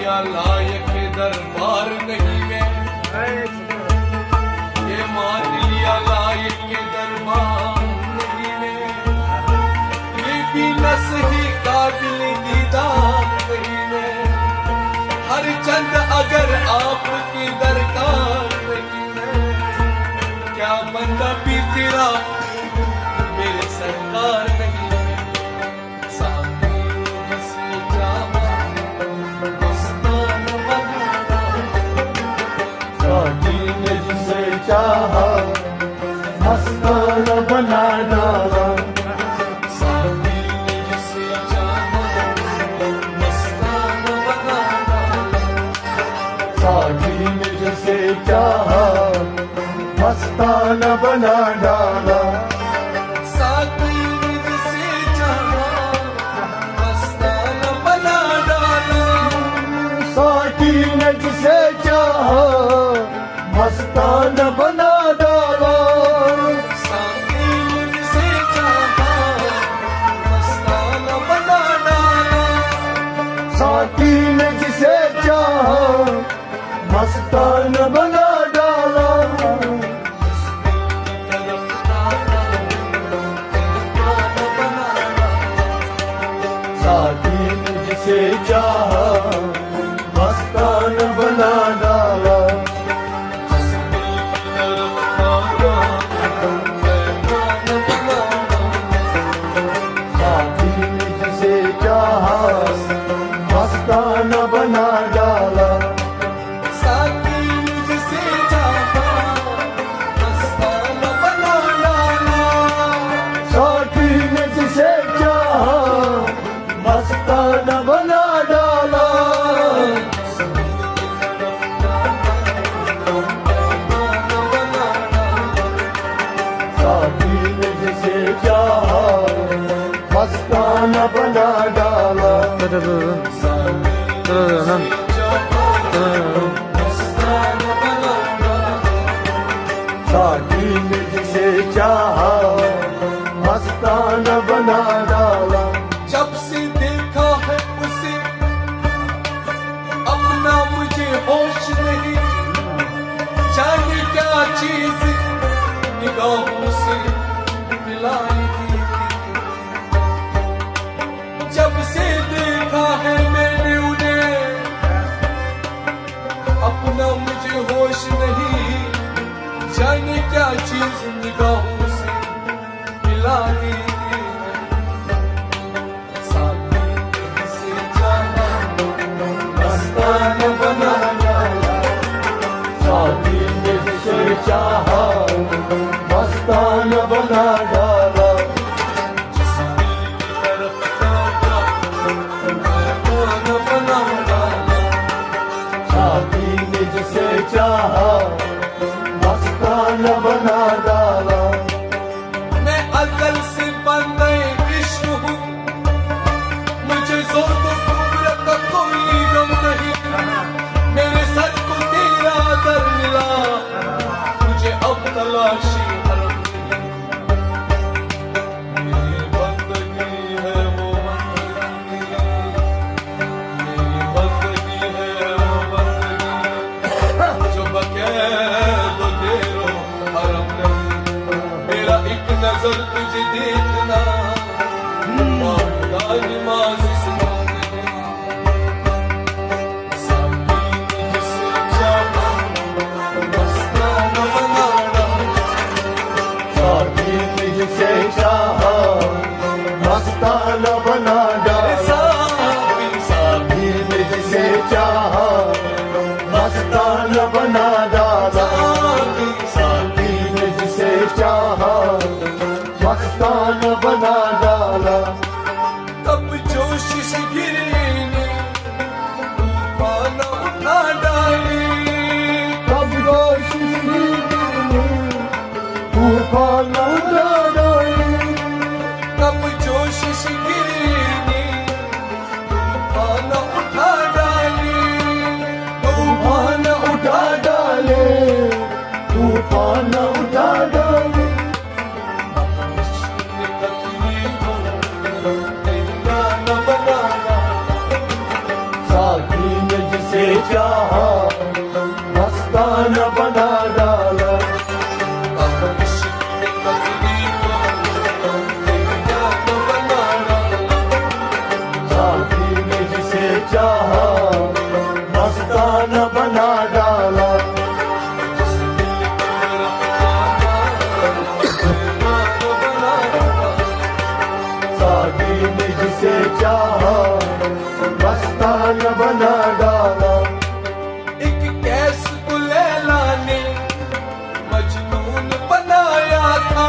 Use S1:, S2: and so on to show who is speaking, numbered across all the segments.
S1: लिया लायक दरबार नहीं मैं, ये मान लिया लायक दरबार नहीं मैं, ये भी न सही काबिल दीदार नहीं मैं, हर चंद अगर आपकी दरकार नहीं मैं, क्या बंदा भी तेरा मेरे सरकार नहीं मैं।
S2: चाहा मस्ताना बना डाला,
S1: साथी ने जिसे चाहा मस्ताना बना डाला,
S2: साथी ने जिसे चाहा मस्ताना बना डाला,
S1: साथी ने जिसे चाहा मस्ताना बना डाला,
S2: साथी ने जिसे चाहा मस्ताना बना डाला,
S1: साथी ने जिसे चाहा मस्ताना बना डाला,
S2: साथी ने जिसे चाहा मस्ताना बना डाला, साथी ने जिसे चाहा मस्ताना बना डाला, मस्ताना बना डाला,
S1: साथी ने जिसे चाहा मस्ताना बना डाला,
S2: साथी ने जिसे चाहा मस्ताना बना डाला, साथी ने जिसे चाहा मस्ताना बना डाला, साथी ने जिसे चाहा मस्ताना बना डाला,
S1: जब से देखा है उसे अपना मुझे होश नहीं, जाने क्या चीज निगाहों से मिलाई थी, जब से देखा है मैंने उन्हें अपना मुझे होश नहीं, जाने क्या चीज निगाहों से मिला दी थी, साथी ने जिसे चाहा मस्ताना बना डाला,
S2: साथी ने जिसे चाहा मस्ताना बना डाला,
S1: जिस दिल की तरफ जाता मस्ताना बना डाला,
S2: साथी ने जिसे चाहा मस्ताना बना डाला,
S1: मैं अज़ल से बंदे इश्क हूँ, मुझे ज़ौक़ क़ुदरत का कोई गम नहीं, मेरे सर को तेरा दर मिला, मुझे अब तलाशी हरम नहीं, मेरी बंदगी है वो बंदगी, मेरी बंदगी है वो बंदगी, जो बक़ैद तेरो हरम नहीं, मेरा एक नजर तुझे देखना, मांगना नमाज सिखा दे, साथी ने जिसे चाहा मस्ताना बना डाला,
S2: साथी ने जिसे चाहा मस्ताना बना डाला, साथी ने जिसे चाहा मस्ताना बना डाला, साथी ने जिसे चाहा मस्ताना बना डाला,
S1: तब जोश से गिरे ने तूफान उठा डाली,
S2: तब जोश तूफान उठा डाली,
S1: तब जोश से गिरे ने तूफान उठा डाली,
S2: तूफान उठा डाले, तूफान उठा डाले, साथी ने जिसे चाहा मस्ताना बना डाला।
S1: अब इश्क में कजरी को दीवाना बना डाला।
S2: साथी ने जिसे चाहा मस्ताना बना डाला।
S1: जिस दिल को रखवाना दीवाना बना डाला।
S2: साथी ने जिसे चाहा मस्ताना बना डाला।
S1: एक कैस को लैला ने मजनून बनाया था।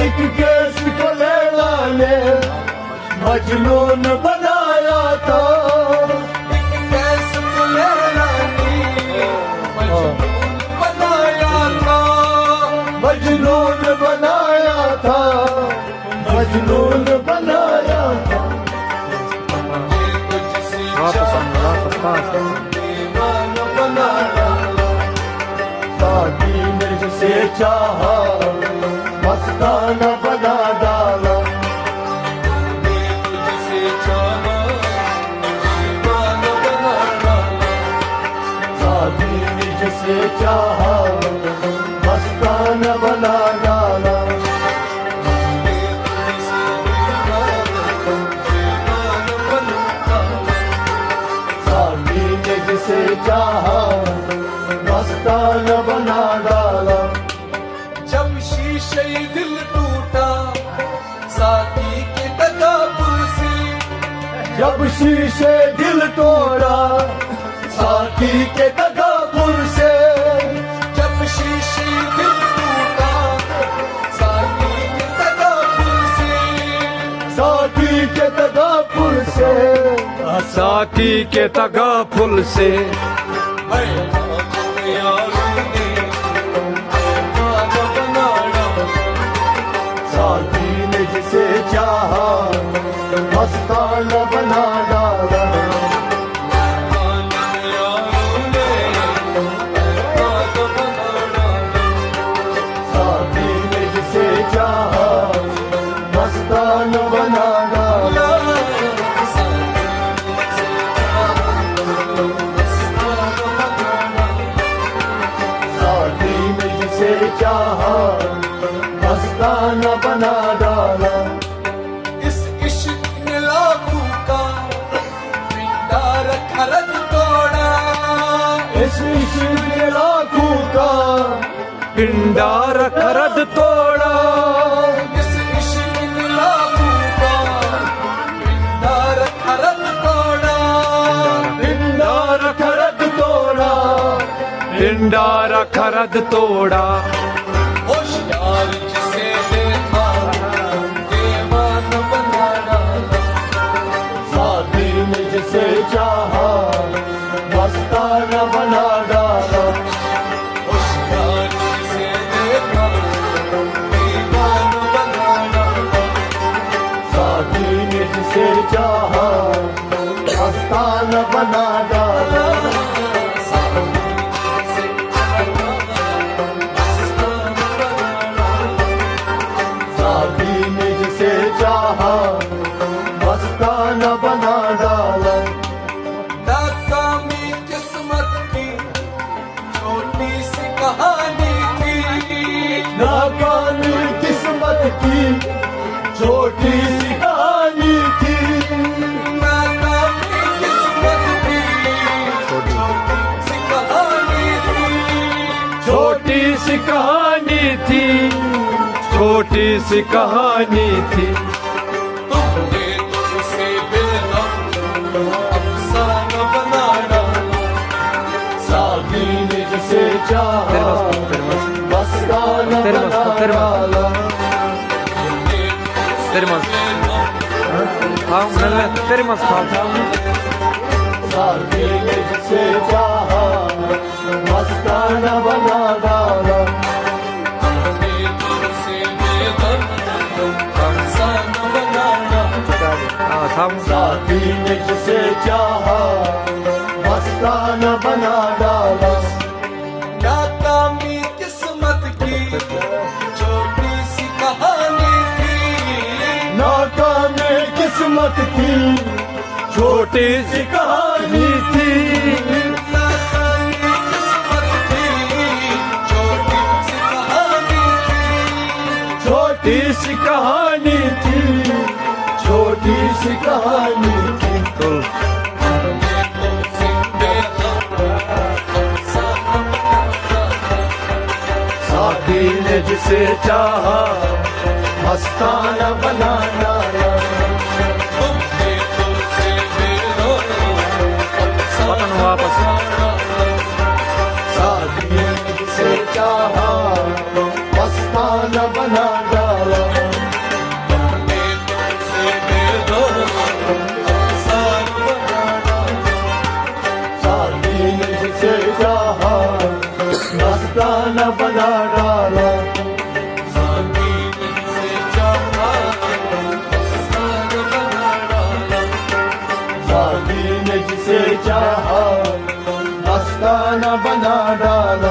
S2: एक केस को लैला ने मजनून बनाया था।
S1: एक कैस को लैला ने मजनून बनाया था।
S2: मजनून बनाया था। मजनून बनाया था।
S1: ये तुझसे चाहा दीवाना बना डाला।
S2: साथी ने जिसे चाहा मस्ताना बना डाला।
S1: ये तुझसे चाहा दीवाना बना डाला।
S2: साथी ने जिसे चाहा मस्ताना बना डाला।
S1: ये तुझसे दीवाना बना डाला।
S2: साथी ने जिसे चाहा मस्ताना बना डाला।
S1: जब शीशे दिल टूटा साथी के तकापुर से।
S2: जब शीशे दिल तोड़ा साथी के तकापुर से।
S1: जब शीशे दिल टूटा साथी के तकापुर से।
S2: साथी के तकापुर से।
S3: साथी के तगाफुल से
S1: मैं भागो यारों ने दीवाना बना डाला।
S2: साथी ने जिसे चाहा मस्ताना बना डाला।
S1: यारों ने दीवाना बना डाला।
S2: साथी ने जिसे चाहा मस्ताना बना डाला। साथी ने जिसे चाहा मस्ताना बना डाला।
S1: इस इश्क ने लाखों का पिंडार खरद तोड़ा।
S2: इस इश्क ने लाखों का
S3: पिंडार खरद तोड़ा।
S1: इस इश्क ने लाखों का पिंडार खरद तोड़ा।
S2: पिंडार खरद तोड़ा।
S3: पिंडार खरद तोड़ा।
S1: होशियार जिसे देखा दीवाना बना डाला।
S2: साथी ने जिसे चाहा मस्ताना बना डाला।
S1: होशियार जिसे देखा दीवाना बना डाला।
S2: साथी ने जिसे चाहा मस्ताना बना डाला। साथी ने जिसे चाहा मस्ताना बना डाला।
S1: नाकामी किस्मत की छोटी सी कहानी थी।
S2: नाकामी किस्मत की छोटी सी कहानी थी।
S1: नाकामी किस्मत की छोटी सी कहानी थी।
S3: छोटी सी कहानी थी। छोटी सी कहानी थी।
S1: तुमने तुझसे बेगम अफसाना बना डाला।
S2: साथी ने जिसे चाहा मस्ताना बना डाला। साथी ने जिसे चाहा मस्ताना बना डाला। साथी ने जिसे चाहा मस्ताना बना डाला।
S1: नाकामी किस्मत की छोटी सी कहानी थी।
S2: नाकामी किस्मत की छोटी सी कहानी थी। सी कहानी थी।
S3: तो
S2: साथी ने जिसे चाहा मस्ताना बना डाला।
S3: वतन वापस
S2: साथी ने जिसे चाहा मस्ताना बना डाला। साथी ने जिसे चाहा मस्ताना बना डाला। साथी ने जिसे चाहा मस्ताना बना डाला।